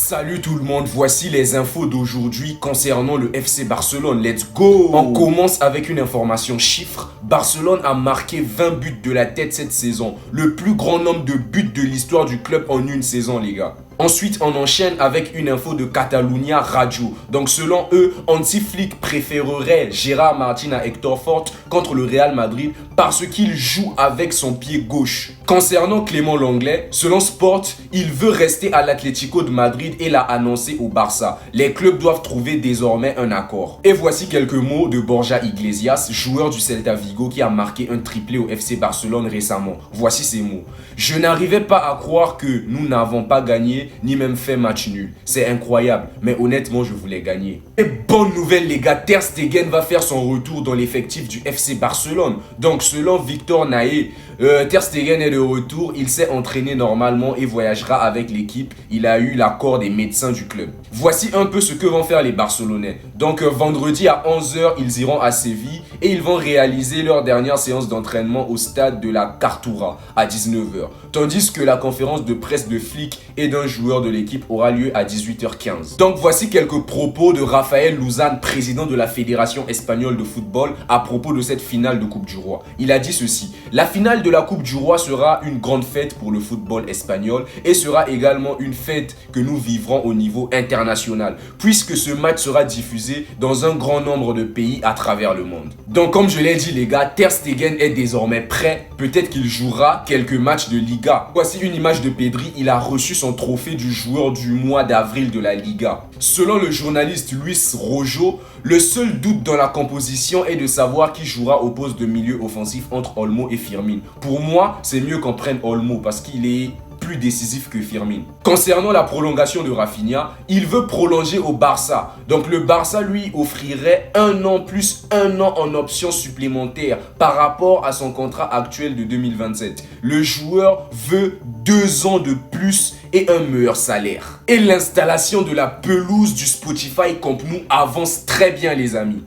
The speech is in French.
Salut tout le monde, voici les infos d'aujourd'hui concernant le FC Barcelone. Let's go! On commence avec une information chiffre. Barcelone a marqué 20 buts de la tête cette saison. Le plus grand nombre de buts de l'histoire du club en une saison, les gars. Ensuite, on enchaîne avec une info de Catalunya Radio. Donc, selon eux, Hansi Flick préférerait Gérard Martin à Hector Fort contre le Real Madrid parce qu'il joue avec son pied gauche. Concernant Clément Lenglet, selon Sport, il veut rester à l'Atlético de Madrid et l'a annoncé au Barça. Les clubs doivent trouver désormais un accord. Et voici quelques mots de Borja Iglesias, joueur du Celta Vigo qui a marqué un triplé au FC Barcelone récemment. Voici ces mots. Je n'arrivais pas à croire que nous n'avons pas gagné ni même fait match nul. C'est incroyable, mais honnêtement, je voulais gagner. Et bonne nouvelle les gars, Ter Stegen va faire son retour dans l'effectif du FC Barcelone. Donc selon Victor Naé, Ter Stegen est de retour, il s'est entraîné normalement et voyagera avec l'équipe. Il a eu l'accord des médecins du club. Voici un peu ce que vont faire les Barcelonais. Donc vendredi à 11h, ils iront à Séville et ils vont réaliser leur dernière séance d'entraînement au stade de la Cartura à 19h. Tandis que la conférence de presse de Flick et d'un joueur de l'équipe aura lieu à 18h15. Donc voici quelques propos de Rafael Luzán, président de la Fédération espagnole de football, à propos de cette finale de Coupe du Roi. Il a dit ceci: la finale de la Coupe du Roi sera une grande fête pour le football espagnol et sera également une fête que nous vivrons au niveau international, puisque ce match sera diffusé dans un grand nombre de pays à travers le monde. Donc comme je l'ai dit les gars, Ter Stegen est désormais prêt, peut-être qu'il jouera quelques matchs de Liga. Voici une image de Pedri, il a reçu son trophée du joueur du mois d'avril de la Liga. Selon le journaliste Luis Rojo, le seul doute dans la composition est de savoir qui jouera au poste de milieu offensif entre Olmo et Firmin. Pour moi, c'est mieux qu'on prenne Olmo parce qu'il est plus décisif que Firmin. Concernant la prolongation de Rafinha, il veut prolonger au Barça. Donc le Barça lui offrirait 1 an plus 1 an en option supplémentaire par rapport à son contrat actuel de 2027. Le joueur veut 2 ans de plus et un meilleur salaire. Et l'installation de la pelouse du Spotify Camp Nou avance très bien les amis.